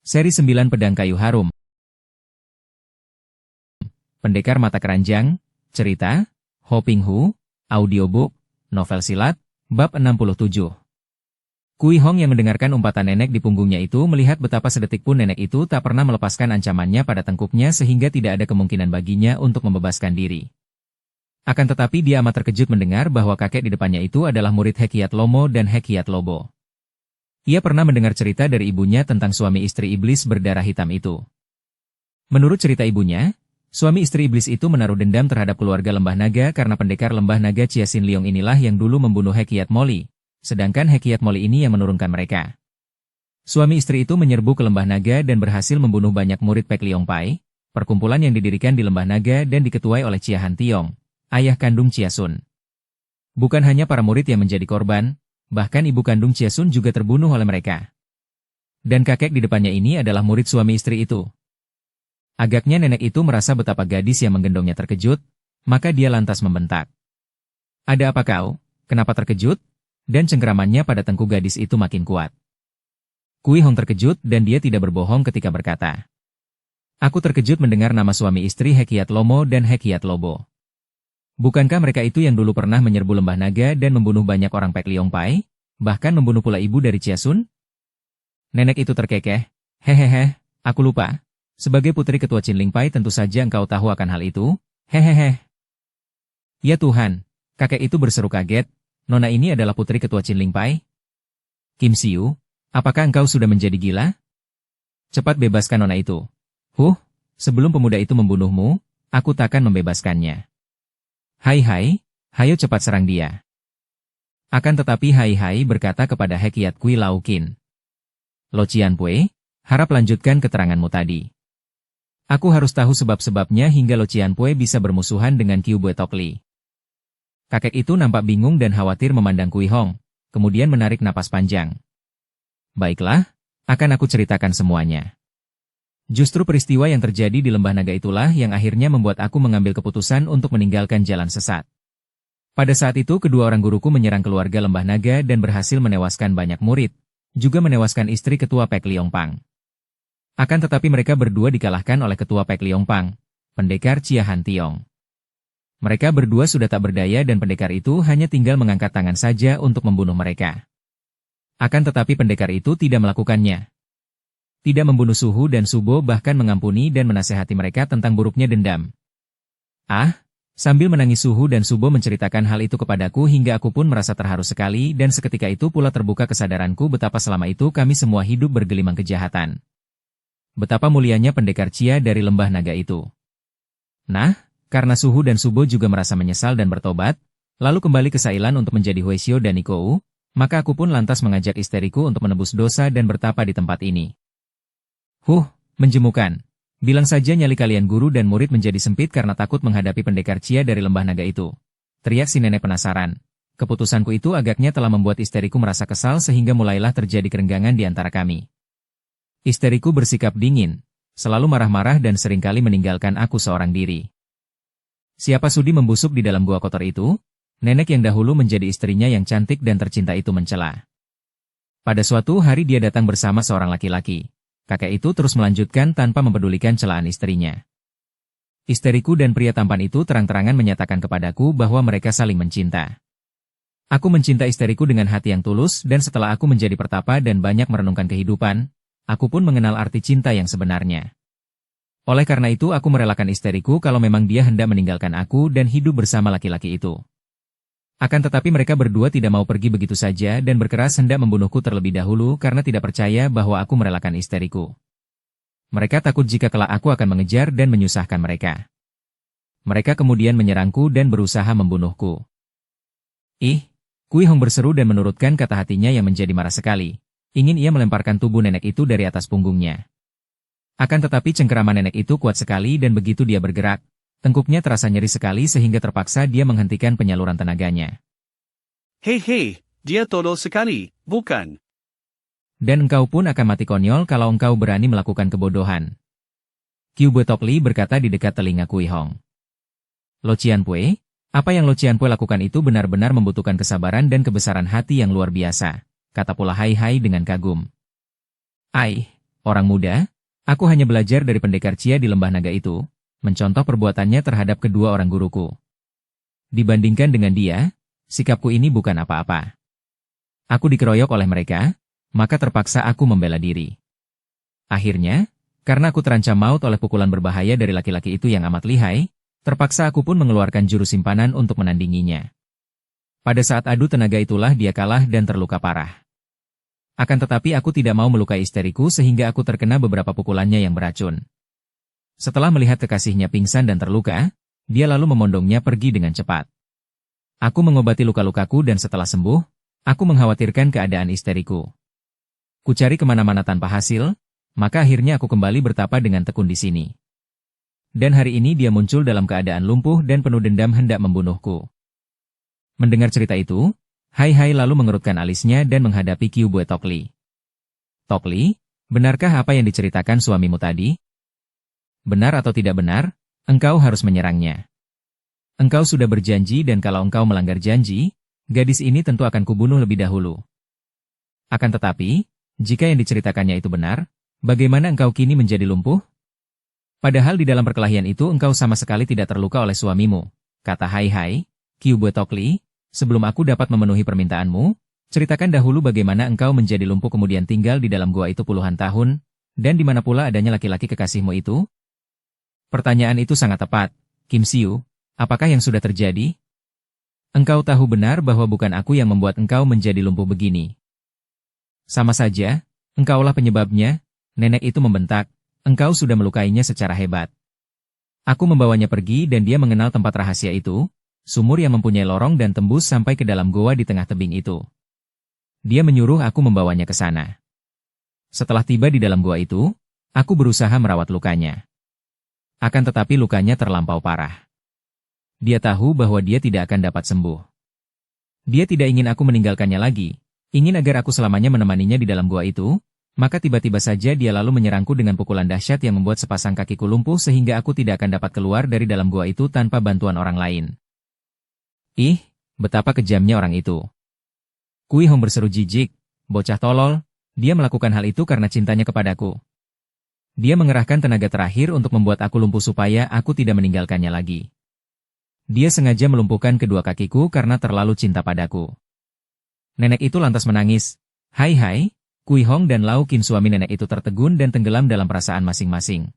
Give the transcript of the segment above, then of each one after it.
Seri 9 Pedang Kayu Harum. Pendekar Mata Keranjang, Cerita, Ho Ping Hu, Audiobook, Novel Silat, Bab 67. Kui Hong yang mendengarkan umpatan nenek di punggungnya itu melihat betapa sedetik pun nenek itu tak pernah melepaskan ancamannya pada tengkuknya sehingga tidak ada kemungkinan baginya untuk membebaskan diri. Akan tetapi dia amat terkejut mendengar bahwa kakek di depannya itu adalah murid Hekiat Lomo dan Hekiat Lobo. Ia pernah mendengar cerita dari ibunya tentang suami istri iblis berdarah hitam itu. Menurut cerita ibunya, suami istri iblis itu menaruh dendam terhadap keluarga Lembah Naga karena pendekar Lembah Naga Chia Sin Leong inilah yang dulu membunuh Hekiat Moli, sedangkan Hekiat Moli ini yang menurunkan mereka. Suami istri itu menyerbu ke Lembah Naga dan berhasil membunuh banyak murid Pek Liong Pai, perkumpulan yang didirikan di Lembah Naga dan diketuai oleh Chia Han Tiong, ayah kandung Chia Sun. Bukan hanya para murid yang menjadi korban, bahkan ibu kandung Chia Sun juga terbunuh oleh mereka. Dan kakek di depannya ini adalah murid suami istri itu. Agaknya nenek itu merasa betapa gadis yang menggendongnya terkejut, maka dia lantas membentak. "Ada apa kau? Kenapa terkejut?" Dan cengkeramannya pada tengkuk gadis itu makin kuat. Kui Hong terkejut dan dia tidak berbohong ketika berkata, "Aku terkejut mendengar nama suami istri Hekiat Lomo dan Hekiat Lobo. Bukankah mereka itu yang dulu pernah menyerbu Lembah Naga dan membunuh banyak orang Pek Liong Pai, bahkan membunuh pula ibu dari Chia Sun?" Nenek itu terkekeh, "Hehehe, aku lupa. Sebagai putri ketua Chin Ling Pai tentu saja engkau tahu akan hal itu, hehehe." "Ya Tuhan," kakek itu berseru kaget, "Nona ini adalah putri ketua Chin Ling Pai? Kim Siu, apakah engkau sudah menjadi gila? Cepat bebaskan nona itu." Sebelum pemuda itu membunuhmu, aku takkan membebaskannya." "Hai, hayo cepat serang dia." Akan tetapi Hai berkata kepada Hekiat Kui Lau Qin, "Lo Cianpue, harap lanjutkan keteranganmu tadi. Aku harus tahu sebab-sebabnya hingga Lo Cianpue bisa bermusuhan dengan Kiu Bue Tok Li." Kakek itu nampak bingung dan khawatir memandang Kui Hong, kemudian menarik napas panjang. "Baiklah, akan aku ceritakan semuanya. Justru peristiwa yang terjadi di Lembah Naga itulah yang akhirnya membuat aku mengambil keputusan untuk meninggalkan jalan sesat. Pada saat itu kedua orang guruku menyerang keluarga Lembah Naga dan berhasil menewaskan banyak murid, juga menewaskan istri ketua Pek Liong Pang. Akan tetapi mereka berdua dikalahkan oleh ketua Pek Liong Pang, pendekar Chia Han Tiong. Mereka berdua sudah tak berdaya dan pendekar itu hanya tinggal mengangkat tangan saja untuk membunuh mereka. Akan tetapi pendekar itu tidak melakukannya. Tidak membunuh Suhu dan Subo bahkan mengampuni dan menasehati mereka tentang buruknya dendam. Sambil menangis Suhu dan Subo menceritakan hal itu kepadaku hingga aku pun merasa terharu sekali dan seketika itu pula terbuka kesadaranku betapa selama itu kami semua hidup bergelimang kejahatan. Betapa mulianya pendekar Chia dari Lembah Naga itu. Nah, karena Suhu dan Subo juga merasa menyesal dan bertobat, lalu kembali ke Sailan untuk menjadi Huesio dan Nikou, maka aku pun lantas mengajak isteriku untuk menebus dosa dan bertapa di tempat ini. Menjemukan. Bilang saja nyali kalian guru dan murid menjadi sempit karena takut menghadapi pendekar Chia dari Lembah Naga itu. Teriak si nenek penasaran. Keputusanku itu agaknya telah membuat isteriku merasa kesal sehingga mulailah terjadi kerenggangan di antara kami. Isteriku bersikap dingin, selalu marah-marah dan seringkali meninggalkan aku seorang diri. Siapa sudi membusuk di dalam gua kotor itu? Nenek yang dahulu menjadi istrinya yang cantik dan tercinta itu mencela. Pada suatu hari dia datang bersama seorang laki-laki. Kakek itu terus melanjutkan tanpa mempedulikan celaan istrinya. Isteriku dan pria tampan itu terang-terangan menyatakan kepadaku bahwa mereka saling mencinta. Aku mencinta isteriku dengan hati yang tulus dan setelah aku menjadi pertapa dan banyak merenungkan kehidupan, aku pun mengenal arti cinta yang sebenarnya. Oleh karena itu aku merelakan isteriku kalau memang dia hendak meninggalkan aku dan hidup bersama laki-laki itu. Akan tetapi mereka berdua tidak mau pergi begitu saja dan berkeras hendak membunuhku terlebih dahulu karena tidak percaya bahwa aku merelakan isteriku. Mereka takut jika kelak aku akan mengejar dan menyusahkan mereka. Mereka kemudian menyerangku dan berusaha membunuhku. Kui Hong berseru dan menurutkan kata hatinya yang menjadi marah sekali. Ingin ia melemparkan tubuh nenek itu dari atas punggungnya. Akan tetapi cengkeraman nenek itu kuat sekali dan begitu dia bergerak, tengkuknya terasa nyeri sekali sehingga terpaksa dia menghentikan penyaluran tenaganya. Hei, dia tolol sekali, bukan? Dan engkau pun akan mati konyol kalau engkau berani melakukan kebodohan. Kiu Bue Tok Li berkata di dekat telinga Kui Hong. "Lo Cianpue, apa yang Lo Cianpue lakukan itu benar-benar membutuhkan kesabaran dan kebesaran hati yang luar biasa," kata pula Hai dengan kagum. Orang muda, aku hanya belajar dari pendekar Chia di lembah naga itu, mencontoh perbuatannya terhadap kedua orang guruku. Dibandingkan dengan dia, sikapku ini bukan apa-apa. Aku dikeroyok oleh mereka, maka terpaksa aku membela diri. Akhirnya, karena aku terancam maut oleh pukulan berbahaya dari laki-laki itu yang amat lihai, terpaksa aku pun mengeluarkan jurus simpanan untuk menandinginya. Pada saat adu tenaga itulah dia kalah dan terluka parah. Akan tetapi aku tidak mau melukai isteriku sehingga aku terkena beberapa pukulannya yang beracun. Setelah melihat kekasihnya pingsan dan terluka, dia lalu memondongnya pergi dengan cepat. Aku mengobati luka-lukaku dan setelah sembuh, aku mengkhawatirkan keadaan isteriku. Kucari kemana-mana tanpa hasil, maka akhirnya aku kembali bertapa dengan tekun di sini. Dan hari ini dia muncul dalam keadaan lumpuh dan penuh dendam hendak membunuhku. Mendengar cerita itu, Hai Hai lalu mengerutkan alisnya dan menghadapi Kiu Bue Tokli. Tokli, benarkah apa yang diceritakan suamimu tadi? Benar atau tidak benar, engkau harus menyerangnya. Engkau sudah berjanji dan kalau engkau melanggar janji, gadis ini tentu akan kubunuh lebih dahulu. Akan tetapi, jika yang diceritakannya itu benar, bagaimana engkau kini menjadi lumpuh? Padahal di dalam perkelahian itu engkau sama sekali tidak terluka oleh suamimu, kata Hai Hai. Kiu Bue Tokli, sebelum aku dapat memenuhi permintaanmu, ceritakan dahulu bagaimana engkau menjadi lumpuh kemudian tinggal di dalam gua itu puluhan tahun, dan di mana pula adanya laki-laki kekasihmu itu? Pertanyaan itu sangat tepat, Kim Siu, apakah yang sudah terjadi? Engkau tahu benar bahwa bukan aku yang membuat engkau menjadi lumpuh begini. Sama saja, engkaulah penyebabnya, nenek itu membentak, engkau sudah melukainya secara hebat. Aku membawanya pergi dan dia mengenal tempat rahasia itu, sumur yang mempunyai lorong dan tembus sampai ke dalam goa di tengah tebing itu. Dia menyuruh aku membawanya ke sana. Setelah tiba di dalam goa itu, aku berusaha merawat lukanya. Akan tetapi lukanya terlampau parah. Dia tahu bahwa dia tidak akan dapat sembuh. Dia tidak ingin aku meninggalkannya lagi, ingin agar aku selamanya menemaninya di dalam goa itu, maka tiba-tiba saja dia lalu menyerangku dengan pukulan dahsyat yang membuat sepasang kakiku lumpuh sehingga aku tidak akan dapat keluar dari dalam gua itu tanpa bantuan orang lain. Ih, betapa kejamnya orang itu. Kui Hong berseru jijik, bocah tolol, dia melakukan hal itu karena cintanya kepadaku. Dia mengerahkan tenaga terakhir untuk membuat aku lumpuh supaya aku tidak meninggalkannya lagi. Dia sengaja melumpuhkan kedua kakiku karena terlalu cinta padaku. Nenek itu lantas menangis. Hai Hai, Kui Hong dan Lau Qin suami nenek itu tertegun dan tenggelam dalam perasaan masing-masing.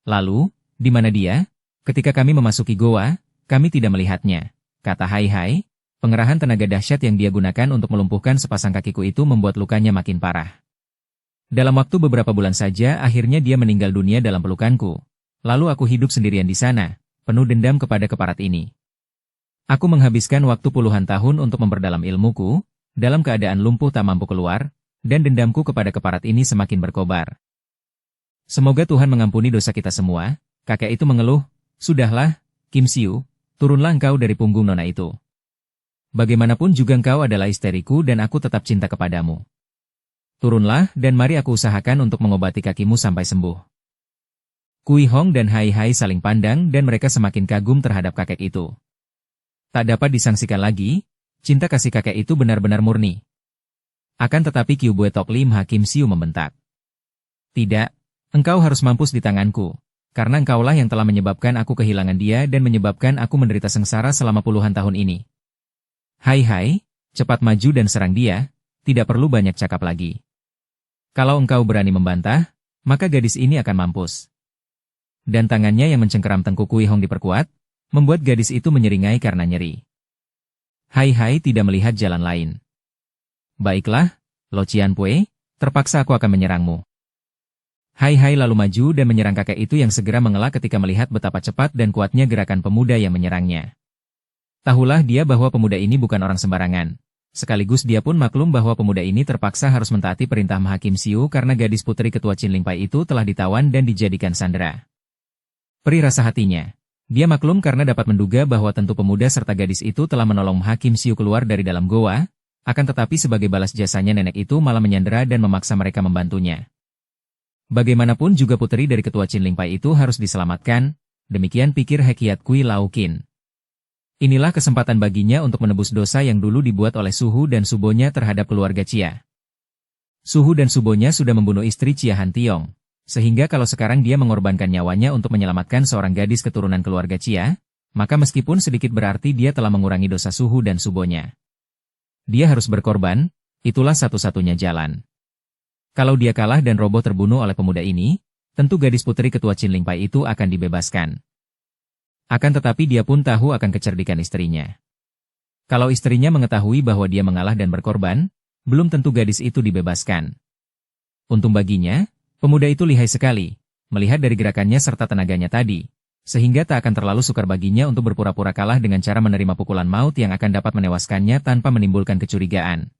Lalu, di mana dia? Ketika kami memasuki goa, kami tidak melihatnya, kata Hai Hai. Pengerahan tenaga dahsyat yang dia gunakan untuk melumpuhkan sepasang kakiku itu membuat lukanya makin parah. Dalam waktu beberapa bulan saja akhirnya dia meninggal dunia dalam pelukanku. Lalu aku hidup sendirian di sana, penuh dendam kepada keparat ini. Aku menghabiskan waktu puluhan tahun untuk memperdalam ilmuku, dalam keadaan lumpuh tak mampu keluar, dan dendamku kepada keparat ini semakin berkobar. Semoga Tuhan mengampuni dosa kita semua, kakek itu mengeluh. Sudahlah, Kim Siu, turunlah engkau dari punggung nona itu. Bagaimanapun juga engkau adalah isteriku dan aku tetap cinta kepadamu. Turunlah dan mari aku usahakan untuk mengobati kakimu sampai sembuh. Kui Hong dan Hai Hai saling pandang dan mereka semakin kagum terhadap kakek itu. Tak dapat disangsikan lagi, cinta kasih kakek itu benar-benar murni. Akan tetapi Kiu Bue Tokli Kim Siu membentak. Tidak, engkau harus mampus di tanganku, karena engkaulah yang telah menyebabkan aku kehilangan dia dan menyebabkan aku menderita sengsara selama puluhan tahun ini. Hai Hai, cepat maju dan serang dia, tidak perlu banyak cakap lagi. Kalau engkau berani membantah, maka gadis ini akan mampus. Dan tangannya yang mencengkeram tengkuk Kui Hong diperkuat, membuat gadis itu menyeringai karena nyeri. Hai Hai tidak melihat jalan lain. Baiklah, Lo Cian Pue, terpaksa aku akan menyerangmu. Hai Hai lalu maju dan menyerang kakek itu yang segera mengelak ketika melihat betapa cepat dan kuatnya gerakan pemuda yang menyerangnya. Tahulah dia bahwa pemuda ini bukan orang sembarangan. Sekaligus dia pun maklum bahwa pemuda ini terpaksa harus mentaati perintah Kim Siu karena gadis putri ketua Qin Ling Pai itu telah ditawan dan dijadikan sandera. Perih rasa hatinya. Dia maklum karena dapat menduga bahwa tentu pemuda serta gadis itu telah menolong Kim Siu keluar dari dalam goa, akan tetapi sebagai balas jasanya nenek itu malah menyandera dan memaksa mereka membantunya. Bagaimanapun juga putri dari ketua Qin Ling Pai itu harus diselamatkan, demikian pikir Hekiat Kui Lau Qin. Inilah kesempatan baginya untuk menebus dosa yang dulu dibuat oleh Suhu dan Subonya terhadap keluarga Chia. Suhu dan Subonya sudah membunuh istri Chia Han Tiong, sehingga kalau sekarang dia mengorbankan nyawanya untuk menyelamatkan seorang gadis keturunan keluarga Chia, maka meskipun sedikit berarti dia telah mengurangi dosa Suhu dan Subonya. Dia harus berkorban, itulah satu-satunya jalan. Kalau dia kalah dan roboh terbunuh oleh pemuda ini, tentu gadis putri ketua Qin Ling Pai itu akan dibebaskan. Akan tetapi dia pun tahu akan kecerdikan istrinya. Kalau istrinya mengetahui bahwa dia mengalah dan berkorban, belum tentu gadis itu dibebaskan. Untung baginya, pemuda itu lihai sekali, melihat dari gerakannya serta tenaganya tadi, sehingga tak akan terlalu sukar baginya untuk berpura-pura kalah dengan cara menerima pukulan maut yang akan dapat menewaskannya tanpa menimbulkan kecurigaan.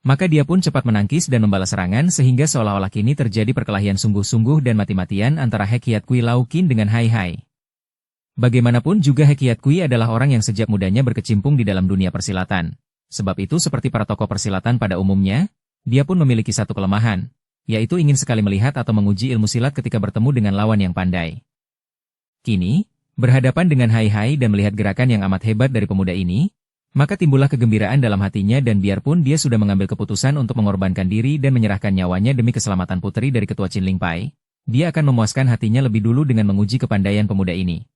Maka dia pun cepat menangkis dan membalas serangan sehingga seolah-olah kini terjadi perkelahian sungguh-sungguh dan mati-matian antara He Kiat Kui Lau Qin dengan Hai Hai. Bagaimanapun juga He Kiat Kui adalah orang yang sejak mudanya berkecimpung di dalam dunia persilatan. Sebab itu seperti para tokoh persilatan pada umumnya, dia pun memiliki satu kelemahan, yaitu ingin sekali melihat atau menguji ilmu silat ketika bertemu dengan lawan yang pandai. Kini, berhadapan dengan Hai Hai dan melihat gerakan yang amat hebat dari pemuda ini, maka timbullah kegembiraan dalam hatinya dan biarpun dia sudah mengambil keputusan untuk mengorbankan diri dan menyerahkan nyawanya demi keselamatan putri dari ketua Qin Ling Pai, dia akan memuaskan hatinya lebih dulu dengan menguji kepandaian pemuda ini.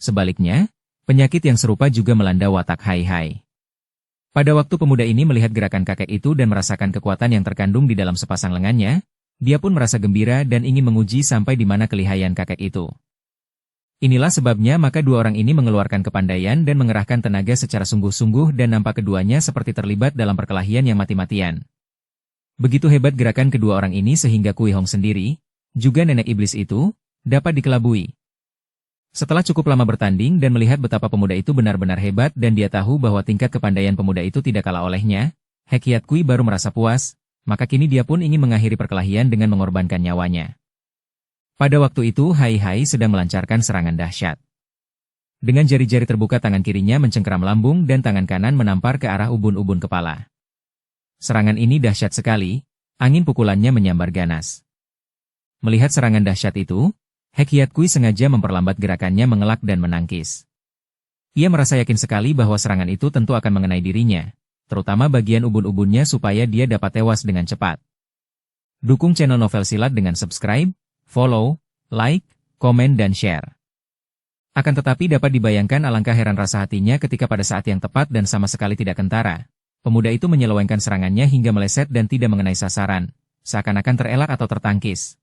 Sebaliknya, penyakit yang serupa juga melanda watak Hai Hai. Pada waktu pemuda ini melihat gerakan kakek itu dan merasakan kekuatan yang terkandung di dalam sepasang lengannya, dia pun merasa gembira dan ingin menguji sampai di mana kelihayan kakek itu. Inilah sebabnya maka dua orang ini mengeluarkan kepandaian dan mengerahkan tenaga secara sungguh-sungguh dan nampak keduanya seperti terlibat dalam perkelahian yang mati-matian. Begitu hebat gerakan kedua orang ini sehingga Kui Hong sendiri, juga nenek iblis itu, dapat dikelabui. Setelah cukup lama bertanding dan melihat betapa pemuda itu benar-benar hebat dan dia tahu bahwa tingkat kepandaian pemuda itu tidak kalah olehnya, He Kiat Kui baru merasa puas, maka kini dia pun ingin mengakhiri perkelahian dengan mengorbankan nyawanya. Pada waktu itu Hai Hai sedang melancarkan serangan dahsyat. Dengan jari-jari terbuka tangan kirinya mencengkeram lambung dan tangan kanan menampar ke arah ubun-ubun kepala. Serangan ini dahsyat sekali, angin pukulannya menyambar ganas. Melihat serangan dahsyat itu, He Kiat Kui sengaja memperlambat gerakannya mengelak dan menangkis. Ia merasa yakin sekali bahwa serangan itu tentu akan mengenai dirinya, terutama bagian ubun-ubunnya supaya dia dapat tewas dengan cepat. Dukung channel Novel Silat dengan subscribe, follow, like, komen dan share. Akan tetapi dapat dibayangkan alangkah heran rasa hatinya ketika pada saat yang tepat dan sama sekali tidak kentara, pemuda itu menyelewengkan serangannya hingga meleset dan tidak mengenai sasaran, seakan-akan terelak atau tertangkis.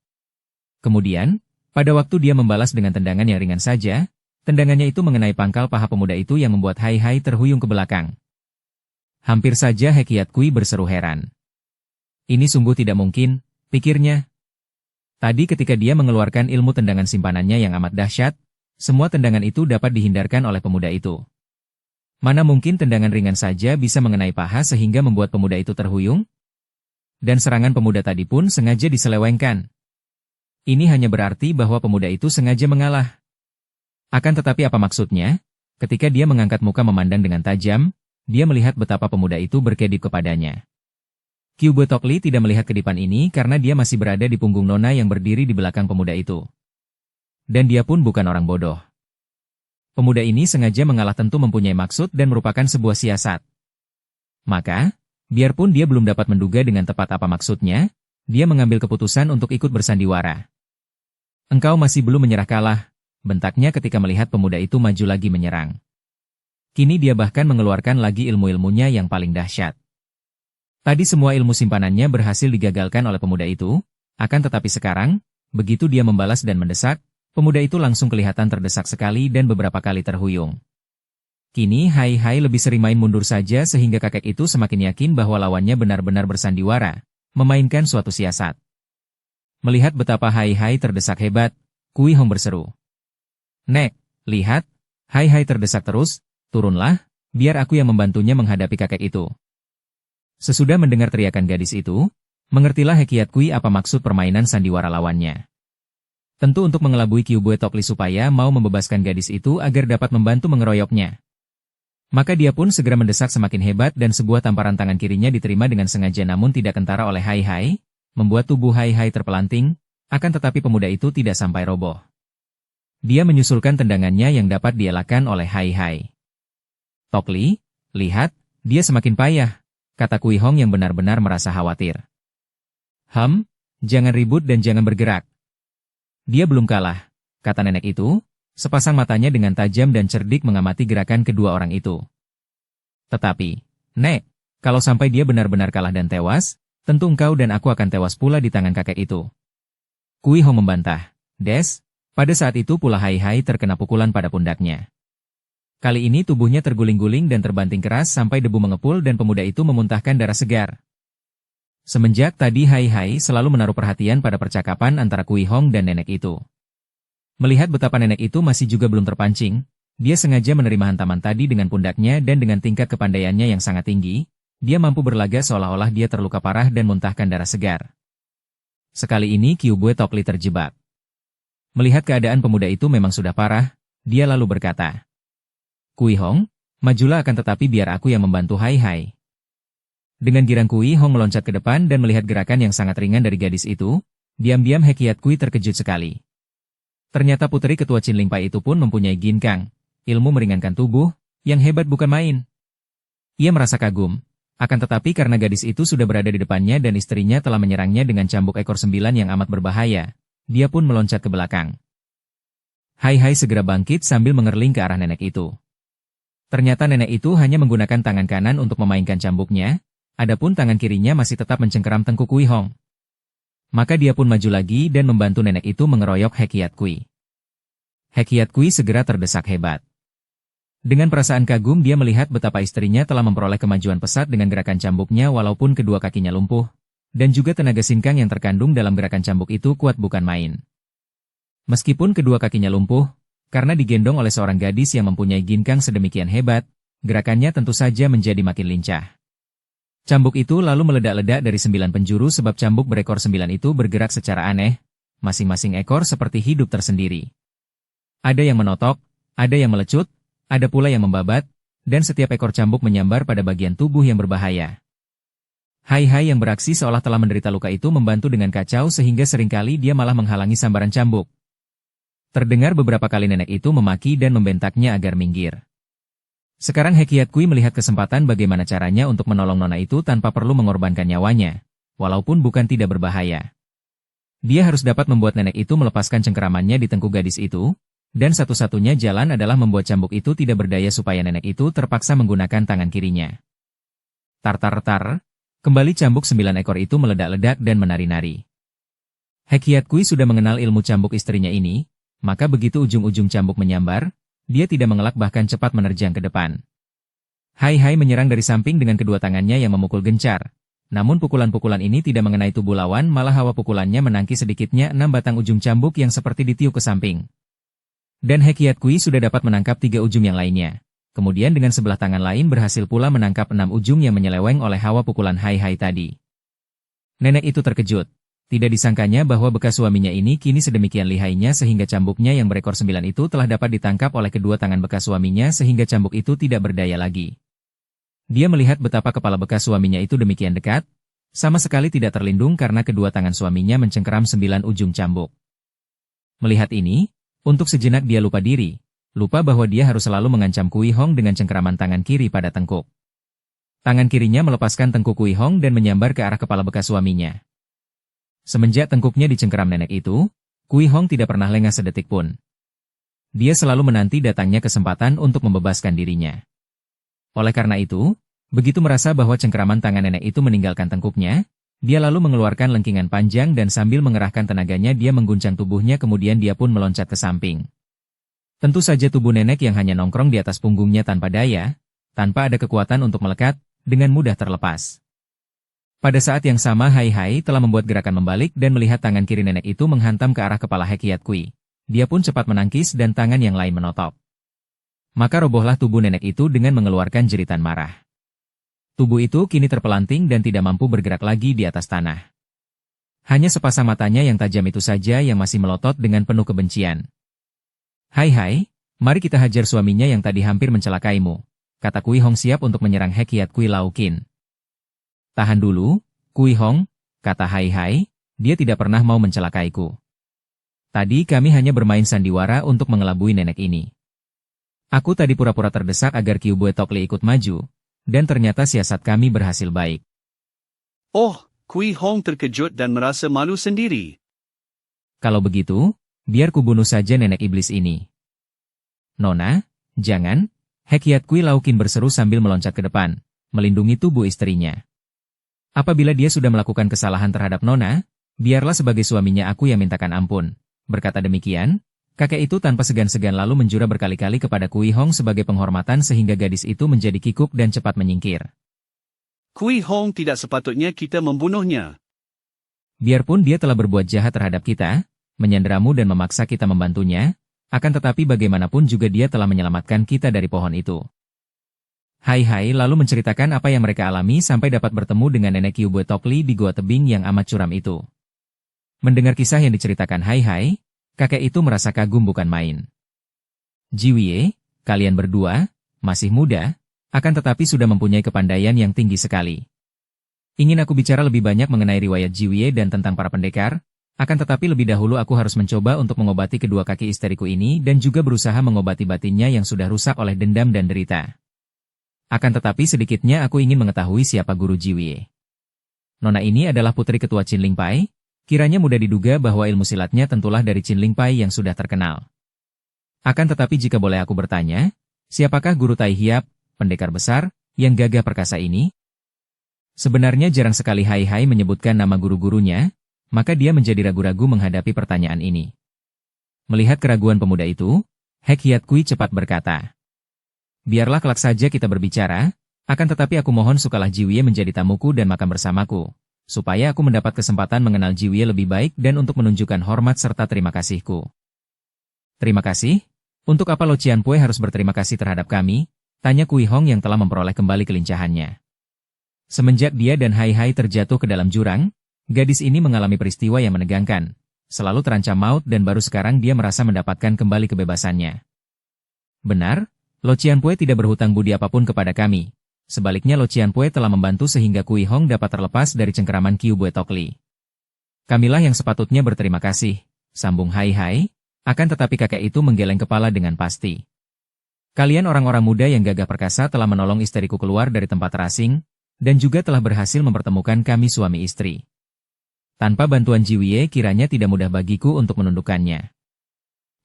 Kemudian, pada waktu dia membalas dengan tendangan yang ringan saja, tendangannya itu mengenai pangkal paha pemuda itu yang membuat Hai Hai terhuyung ke belakang. Hampir saja He Kiat Kui berseru heran. Ini sungguh tidak mungkin, pikirnya. Tadi ketika dia mengeluarkan ilmu tendangan simpanannya yang amat dahsyat, semua tendangan itu dapat dihindarkan oleh pemuda itu. Mana mungkin tendangan ringan saja bisa mengenai paha sehingga membuat pemuda itu terhuyung? Dan serangan pemuda tadi pun sengaja diselewengkan. Ini hanya berarti bahwa pemuda itu sengaja mengalah. Akan tetapi apa maksudnya? Ketika dia mengangkat muka memandang dengan tajam, dia melihat betapa pemuda itu berkedip kepadanya. Kiu Bo Tok Li tidak melihat kedipan ini karena dia masih berada di punggung nona yang berdiri di belakang pemuda itu. Dan dia pun bukan orang bodoh. Pemuda ini sengaja mengalah tentu mempunyai maksud dan merupakan sebuah siasat. Maka, biarpun dia belum dapat menduga dengan tepat apa maksudnya, dia mengambil keputusan untuk ikut bersandiwara. Engkau masih belum menyerah kalah, bentaknya ketika melihat pemuda itu maju lagi menyerang. Kini dia bahkan mengeluarkan lagi ilmu-ilmunya yang paling dahsyat. Tadi semua ilmu simpanannya berhasil digagalkan oleh pemuda itu, akan tetapi sekarang, begitu dia membalas dan mendesak, pemuda itu langsung kelihatan terdesak sekali dan beberapa kali terhuyung. Kini Hai Hai lebih sering main mundur saja sehingga kakek itu semakin yakin bahwa lawannya benar-benar bersandiwara, memainkan suatu siasat. Melihat betapa Hai Hai terdesak hebat, Kui Hong berseru. Nek, lihat, Hai Hai terdesak terus, turunlah, biar aku yang membantunya menghadapi kakek itu. Sesudah mendengar teriakan gadis itu, mengertilah He Kiat Kui apa maksud permainan sandiwara lawannya. Tentu untuk mengelabui Kiu Bo Tok Li supaya mau membebaskan gadis itu agar dapat membantu mengeroyoknya. Maka dia pun segera mendesak semakin hebat dan sebuah tamparan tangan kirinya diterima dengan sengaja namun tidak kentara oleh Hai Hai, membuat tubuh Hai Hai terpelanting, akan tetapi pemuda itu tidak sampai roboh. Dia menyusulkan tendangannya yang dapat dielakkan oleh Hai Hai. Tok Li, lihat, dia semakin payah, kata Kui Hong yang benar-benar merasa khawatir. Jangan ribut dan jangan bergerak. Dia belum kalah, kata nenek itu, sepasang matanya dengan tajam dan cerdik mengamati gerakan kedua orang itu. Tetapi, Nek, kalau sampai dia benar-benar kalah dan tewas, tentu engkau dan aku akan tewas pula di tangan kakek itu. Kui Hong membantah. Des, pada saat itu pula Hai Hai terkena pukulan pada pundaknya. Kali ini tubuhnya terguling-guling dan terbanting keras sampai debu mengepul dan pemuda itu memuntahkan darah segar. Semenjak tadi Hai Hai selalu menaruh perhatian pada percakapan antara Kui Hong dan nenek itu. Melihat betapa nenek itu masih juga belum terpancing, dia sengaja menerima hantaman tadi dengan pundaknya dan dengan tingkat kepandaiannya yang sangat tinggi, dia mampu berlaga seolah-olah dia terluka parah dan muntahkan darah segar. Sekali ini Kiu Bue Tok Li terjebak. Melihat keadaan pemuda itu memang sudah parah, dia lalu berkata, Kui Hong, majulah akan tetapi biar aku yang membantu Hai Hai. Dengan girang Kui Hong meloncat ke depan dan melihat gerakan yang sangat ringan dari gadis itu, diam-diam Hekiat Kui terkejut sekali. Ternyata putri ketua Chin Ling Pai itu pun mempunyai ginkang, ilmu meringankan tubuh, yang hebat bukan main. Ia merasa kagum, akan tetapi karena gadis itu sudah berada di depannya dan istrinya telah menyerangnya dengan cambuk ekor 9 yang amat berbahaya, dia pun meloncat ke belakang. Hai Hai segera bangkit sambil mengerling ke arah nenek itu. Ternyata nenek itu hanya menggunakan tangan kanan untuk memainkan cambuknya, adapun tangan kirinya masih tetap mencengkeram tengkuk Kui Hong. Maka dia pun maju lagi dan membantu nenek itu mengeroyok Hekiat Kui. Hekiat Kui segera terdesak hebat. Dengan perasaan kagum dia melihat betapa istrinya telah memperoleh kemajuan pesat dengan gerakan cambuknya walaupun kedua kakinya lumpuh, dan juga tenaga sinkang yang terkandung dalam gerakan cambuk itu kuat bukan main. Meskipun kedua kakinya lumpuh, karena digendong oleh seorang gadis yang mempunyai ginkang sedemikian hebat, gerakannya tentu saja menjadi makin lincah. Cambuk itu lalu meledak-ledak dari 9 penjuru sebab cambuk berekor 9 itu bergerak secara aneh, masing-masing ekor seperti hidup tersendiri. Ada yang menotok, ada yang melecut, ada pula yang membabat, dan setiap ekor cambuk menyambar pada bagian tubuh yang berbahaya. Hai Hai yang beraksi seolah telah menderita luka itu membantu dengan kacau sehingga seringkali dia malah menghalangi sambaran cambuk. Terdengar beberapa kali nenek itu memaki dan membentaknya agar minggir. Sekarang Hekiat Kui melihat kesempatan bagaimana caranya untuk menolong nona itu tanpa perlu mengorbankan nyawanya, walaupun bukan tidak berbahaya. Dia harus dapat membuat nenek itu melepaskan cengkeramannya di tengkuk gadis itu, dan satu-satunya jalan adalah membuat cambuk itu tidak berdaya supaya nenek itu terpaksa menggunakan tangan kirinya. Tar-tar-tar, kembali cambuk 9 ekor itu meledak-ledak dan menari-nari. Hekiat Kui sudah mengenal ilmu cambuk istrinya ini, maka begitu ujung-ujung cambuk menyambar, dia tidak mengelak bahkan cepat menerjang ke depan. Hai Hai menyerang dari samping dengan kedua tangannya yang memukul gencar. Namun pukulan-pukulan ini tidak mengenai tubuh lawan, malah hawa pukulannya menangkis sedikitnya 6 batang ujung cambuk yang seperti ditiup ke samping. Dan Hekiat Kui sudah dapat menangkap 3 ujung yang lainnya. Kemudian dengan sebelah tangan lain berhasil pula menangkap 6 ujung yang menyeleweng oleh hawa pukulan Hai Hai tadi. Nenek itu terkejut. Tidak disangkanya bahwa bekas suaminya ini kini sedemikian lihainya sehingga cambuknya yang berekor 9 itu telah dapat ditangkap oleh kedua tangan bekas suaminya sehingga cambuk itu tidak berdaya lagi. Dia melihat betapa kepala bekas suaminya itu demikian dekat, sama sekali tidak terlindung karena kedua tangan suaminya mencengkeram 9 ujung cambuk. Melihat ini, untuk sejenak dia lupa diri, lupa bahwa dia harus selalu mengancam Kui Hong dengan cengkeraman tangan kiri pada tengkuk. Tangan kirinya melepaskan tengkuk Kui Hong dan menyambar ke arah kepala bekas suaminya. Semenjak tengkuknya dicengkeram nenek itu, Kui Hong tidak pernah lengah sedetik pun. Dia selalu menanti datangnya kesempatan untuk membebaskan dirinya. Oleh karena itu, begitu merasa bahwa cengkeraman tangan nenek itu meninggalkan tengkuknya, dia lalu mengeluarkan lengkingan panjang dan sambil mengerahkan tenaganya dia mengguncang tubuhnya kemudian dia pun meloncat ke samping. Tentu saja tubuh nenek yang hanya nongkrong di atas punggungnya tanpa daya, tanpa ada kekuatan untuk melekat, dengan mudah terlepas. Pada saat yang sama Hai Hai telah membuat gerakan membalik dan melihat tangan kiri nenek itu menghantam ke arah kepala Hekiat Kui. Dia pun cepat menangkis dan tangan yang lain menotop. Maka robohlah tubuh nenek itu dengan mengeluarkan jeritan marah. Tubuh itu kini terpelanting dan tidak mampu bergerak lagi di atas tanah. Hanya sepasang matanya yang tajam itu saja yang masih melotot dengan penuh kebencian. Hai Hai, mari kita hajar suaminya yang tadi hampir mencelakaimu, kata Kui Hong siap untuk menyerang Hekiat Kui Lau Qin. Tahan dulu, Kui Hong, kata Hai Hai, dia tidak pernah mau mencelakaiku. Tadi kami hanya bermain sandiwara untuk mengelabui nenek ini. Aku tadi pura-pura terdesak agar Kiu Bue Tok Li ikut maju, dan ternyata siasat kami berhasil baik. Oh, Kui Hong terkejut dan merasa malu sendiri. Kalau begitu, biar kubunuh saja nenek iblis ini. Nona, jangan, Hekiat Kui Laukin berseru sambil meloncat ke depan, melindungi tubuh istrinya. Apabila dia sudah melakukan kesalahan terhadap Nona, biarlah sebagai suaminya aku yang mintakan ampun. Berkata demikian, kakek itu tanpa segan-segan lalu menjura berkali-kali kepada Kui Hong sebagai penghormatan sehingga gadis itu menjadi kikuk dan cepat menyingkir. Kui Hong, tidak sepatutnya kita membunuhnya. Biarpun dia telah berbuat jahat terhadap kita, menyanderamu dan memaksa kita membantunya, akan tetapi bagaimanapun juga dia telah menyelamatkan kita dari pohon itu. Hai lalu menceritakan apa yang mereka alami sampai dapat bertemu dengan nenek Kyubue Tokli di gua tebing yang amat curam itu. Mendengar kisah yang diceritakan Hai, kakek itu merasa kagum bukan main. Jiwie, kalian berdua, masih muda, akan tetapi sudah mempunyai kepandaian yang tinggi sekali. Ingin aku bicara lebih banyak mengenai riwayat Jiwie dan tentang para pendekar, akan tetapi lebih dahulu aku harus mencoba untuk mengobati kedua kaki isteriku ini dan juga berusaha mengobati batinnya yang sudah rusak oleh dendam dan derita. Akan tetapi sedikitnya aku ingin mengetahui siapa guru Jiwie. Nona ini adalah putri ketua Qin Ling Pai, kiranya mudah diduga bahwa ilmu silatnya tentulah dari Qin Ling Pai yang sudah terkenal. Akan tetapi jika boleh aku bertanya, siapakah guru Tai Hiap, pendekar besar, yang gagah perkasa ini? Sebenarnya jarang sekali Hai menyebutkan nama guru-gurunya, maka dia menjadi ragu-ragu menghadapi pertanyaan ini. Melihat keraguan pemuda itu, Hekiat Kui cepat berkata, biarlah kelak saja kita berbicara, akan tetapi aku mohon sukalah Jiwie menjadi tamuku dan makan bersamaku, supaya aku mendapat kesempatan mengenal Jiwie lebih baik dan untuk menunjukkan hormat serta terima kasihku. Terima kasih? Untuk apa Lo Cianpue harus berterima kasih terhadap kami? Tanya Kui Hong yang telah memperoleh kembali kelincahannya. Semenjak dia dan Hai terjatuh ke dalam jurang, gadis ini mengalami peristiwa yang menegangkan, selalu terancam maut dan baru sekarang dia merasa mendapatkan kembali kebebasannya. Benar, Lo Cianpue tidak berhutang budi apapun kepada kami. Sebaliknya Lo Cianpue telah membantu sehingga Kui Hong dapat terlepas dari cengkeraman Kyubue Tokli. Kamilah yang sepatutnya berterima kasih, sambung Hai, akan tetapi kakek itu menggeleng kepala dengan pasti. Kalian orang-orang muda yang gagah perkasa telah menolong istriku keluar dari tempat terasing, dan juga telah berhasil mempertemukan kami suami istri. Tanpa bantuan Jiwie kiranya tidak mudah bagiku untuk menundukkannya.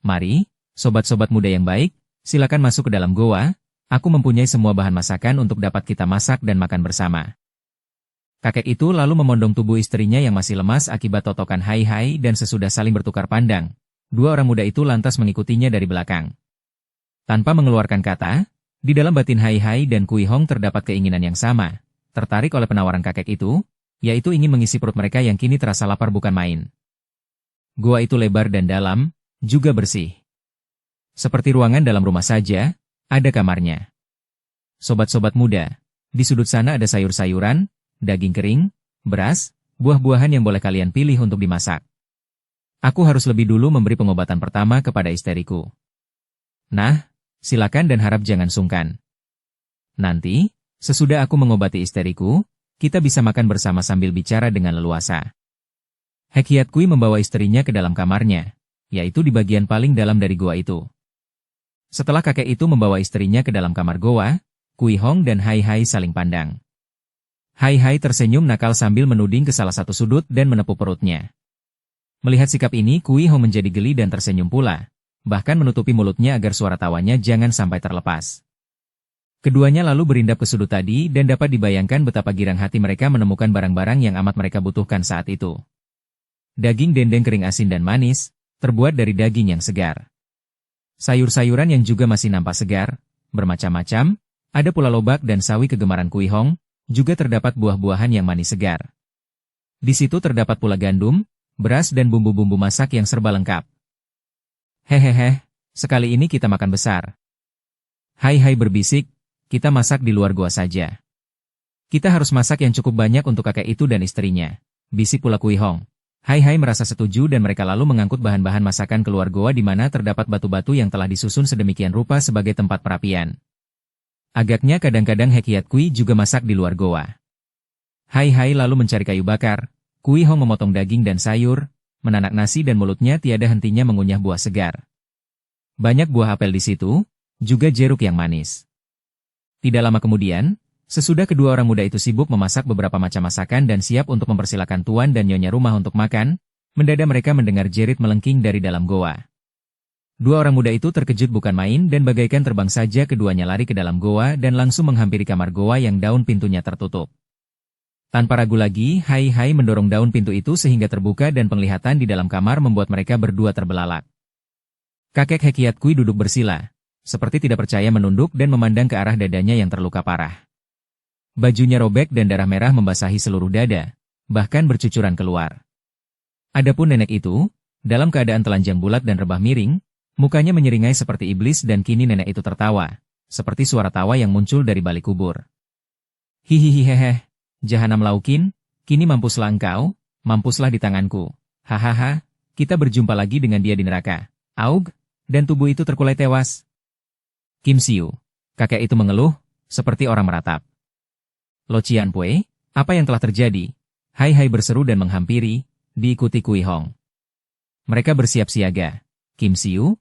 Mari, sobat-sobat muda yang baik, silakan masuk ke dalam goa, aku mempunyai semua bahan masakan untuk dapat kita masak dan makan bersama. Kakek itu lalu memondong tubuh istrinya yang masih lemas akibat totokan Hai dan sesudah saling bertukar pandang, dua orang muda itu lantas mengikutinya dari belakang. Tanpa mengeluarkan kata, di dalam batin Hai dan Kui Hong terdapat keinginan yang sama, tertarik oleh penawaran kakek itu, yaitu ingin mengisi perut mereka yang kini terasa lapar bukan main. Gua itu lebar dan dalam, juga bersih. Seperti ruangan dalam rumah saja, ada kamarnya. Sobat-sobat muda, di sudut sana ada sayur-sayuran, daging kering, beras, buah-buahan yang boleh kalian pilih untuk dimasak. Aku harus lebih dulu memberi pengobatan pertama kepada isteriku. Nah, silakan dan harap jangan sungkan. Nanti, sesudah aku mengobati isteriku, kita bisa makan bersama sambil bicara dengan leluasa. Hekiat Kui membawa istrinya ke dalam kamarnya, yaitu di bagian paling dalam dari goa itu. Setelah kakek itu membawa istrinya ke dalam kamar goa, Kui Hong dan Hai saling pandang. Hai tersenyum nakal sambil menuding ke salah satu sudut dan menepuk perutnya. Melihat sikap ini, Kui Hong menjadi geli dan tersenyum pula, bahkan menutupi mulutnya agar suara tawanya jangan sampai terlepas. Keduanya lalu berindap ke sudut tadi dan dapat dibayangkan betapa girang hati mereka menemukan barang-barang yang amat mereka butuhkan saat itu. Daging dendeng kering asin dan manis, terbuat dari daging yang segar. Sayur-sayuran yang juga masih nampak segar, bermacam-macam, ada pula lobak dan sawi kegemaran Kui Hong, juga terdapat buah-buahan yang manis segar. Di situ terdapat pula gandum, beras dan bumbu-bumbu masak yang serba lengkap. Hehehe, sekali ini kita makan besar. Hai berbisik, kita masak di luar gua saja. Kita harus masak yang cukup banyak untuk kakek itu dan istrinya, bisik pula Kui Hong. Hai merasa setuju dan mereka lalu mengangkut bahan-bahan masakan keluar goa di mana terdapat batu-batu yang telah disusun sedemikian rupa sebagai tempat perapian. Agaknya kadang-kadang Hekiat Kui juga masak di luar goa. Hai lalu mencari kayu bakar, Kui Hong memotong daging dan sayur, menanak nasi dan mulutnya tiada hentinya mengunyah buah segar. Banyak buah apel di situ, juga jeruk yang manis. Tidak lama kemudian, Sesudah kedua orang muda itu sibuk memasak beberapa macam masakan dan siap untuk mempersilakan tuan dan nyonya rumah untuk makan, mendadak mereka mendengar jerit melengking dari dalam goa. Dua orang muda itu terkejut bukan main dan bagaikan terbang saja keduanya lari ke dalam goa dan langsung menghampiri kamar goa yang daun pintunya tertutup. Tanpa ragu lagi, Hai Hai mendorong daun pintu itu sehingga terbuka dan penglihatan di dalam kamar membuat mereka berdua terbelalak. Kakek Hekiat Kui duduk bersila, seperti tidak percaya menunduk dan memandang ke arah dadanya yang terluka parah. Bajunya robek dan darah merah membasahi seluruh dada, bahkan bercucuran keluar. Adapun nenek itu, dalam keadaan telanjang bulat dan rebah miring, mukanya menyeringai seperti iblis dan kini nenek itu tertawa, seperti suara tawa yang muncul dari balik kubur. Hihihihehe. Jahanam Laukin, kini mampuslah engkau, mampuslah di tanganku. Hahaha, kita berjumpa lagi dengan dia di neraka. Aug, dan tubuh itu terkulai tewas. Kim Siu, kakek itu mengeluh, seperti orang meratap. Lo Cianpue, apa yang telah terjadi? Hai Hai berseru dan menghampiri, diikuti Kui Hong. Mereka bersiap siaga. Kim Siu,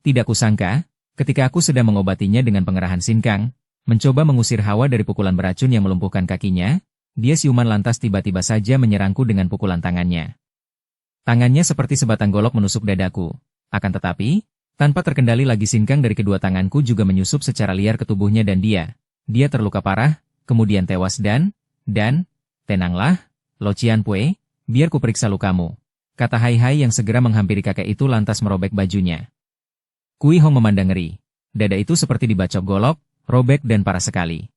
tidak kusangka, ketika aku sedang mengobatinya dengan pengerahan sinkang, mencoba mengusir hawa dari pukulan beracun yang melumpuhkan kakinya, dia siuman lantas tiba-tiba saja menyerangku dengan pukulan tangannya. Tangannya seperti sebatang golok menusuk dadaku. Akan tetapi, tanpa terkendali lagi sinkang dari kedua tanganku juga menyusup secara liar ke tubuhnya dan dia terluka parah, kemudian tewas dan, tenanglah, Lo Cianpue, biar ku periksa lukamu, kata Hai Hai yang segera menghampiri kakek itu lantas merobek bajunya. Kui Hong memandang ngeri. Dada itu seperti dibacok golok, robek dan parah sekali.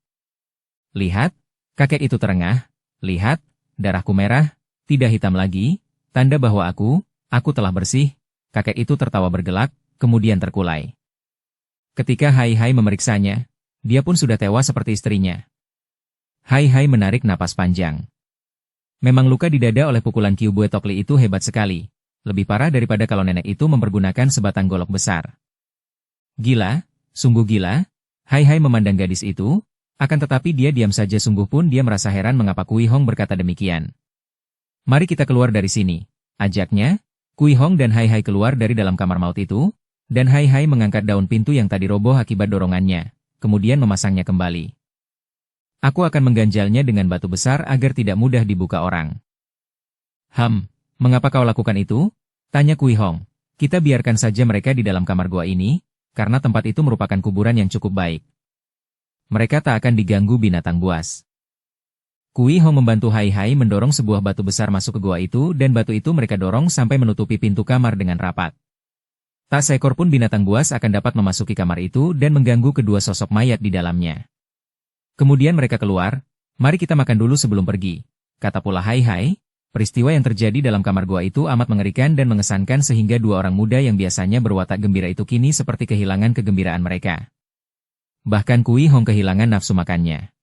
Lihat, kakek itu terengah. Lihat, darahku merah, tidak hitam lagi, tanda bahwa aku telah bersih. Kakek itu tertawa bergelak, kemudian terkulai. Ketika Hai Hai memeriksanya, dia pun sudah tewas seperti istrinya. Hai Hai menarik napas panjang. Memang luka di dada oleh pukulan Kiu Bue Tokli itu hebat sekali. Lebih parah daripada kalau nenek itu mempergunakan sebatang golok besar. Gila, sungguh gila. Hai Hai memandang gadis itu, akan tetapi dia diam saja sungguh pun dia merasa heran mengapa Kui Hong berkata demikian. Mari kita keluar dari sini, ajaknya. Kui Hong dan Hai Hai keluar dari dalam kamar maut itu, dan Hai Hai mengangkat daun pintu yang tadi roboh akibat dorongannya, kemudian memasangnya kembali. Aku akan mengganjalnya dengan batu besar agar tidak mudah dibuka orang. Mengapa kau lakukan itu? Tanya Kui Hong. Kita biarkan saja mereka di dalam kamar gua ini, karena tempat itu merupakan kuburan yang cukup baik. Mereka tak akan diganggu binatang buas. Kui Hong membantu Hai Hai mendorong sebuah batu besar masuk ke gua itu dan batu itu mereka dorong sampai menutupi pintu kamar dengan rapat. Tak seekor pun binatang buas akan dapat memasuki kamar itu dan mengganggu kedua sosok mayat di dalamnya. Kemudian mereka keluar, mari kita makan dulu sebelum pergi, kata pula Hai Hai. Peristiwa yang terjadi dalam kamar gua itu amat mengerikan dan mengesankan sehingga dua orang muda yang biasanya berwatak gembira itu kini seperti kehilangan kegembiraan mereka. Bahkan Kui Hong kehilangan nafsu makannya.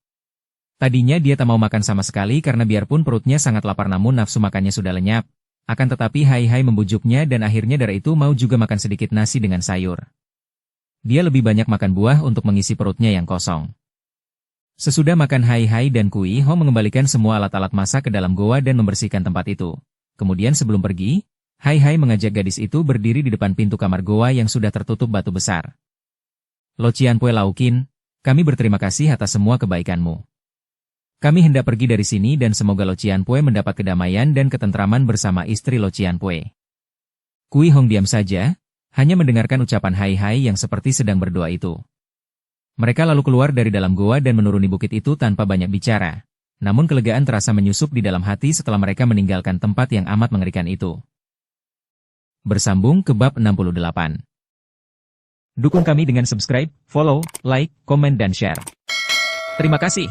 Tadinya dia tak mau makan sama sekali karena biarpun perutnya sangat lapar namun nafsu makannya sudah lenyap. Akan tetapi Hai Hai membujuknya dan akhirnya dari itu mau juga makan sedikit nasi dengan sayur. Dia lebih banyak makan buah untuk mengisi perutnya yang kosong. Sesudah makan Hai Hai dan Kui Hong mengembalikan semua alat-alat masak ke dalam goa dan membersihkan tempat itu. Kemudian sebelum pergi, Hai Hai mengajak gadis itu berdiri di depan pintu kamar goa yang sudah tertutup batu besar. Lo Cianpue Laukin, kami berterima kasih atas semua kebaikanmu. Kami hendak pergi dari sini dan semoga Lo Cianpue mendapat kedamaian dan ketentraman bersama istri Lo Cianpue. Kui Hong diam saja, hanya mendengarkan ucapan Hai Hai yang seperti sedang berdoa itu. Mereka lalu keluar dari dalam goa dan menuruni bukit itu tanpa banyak bicara. Namun kelegaan terasa menyusup di dalam hati setelah mereka meninggalkan tempat yang amat mengerikan itu. Bersambung ke bab 68. Dukung kami dengan subscribe, follow, like, komen dan share. Terima kasih.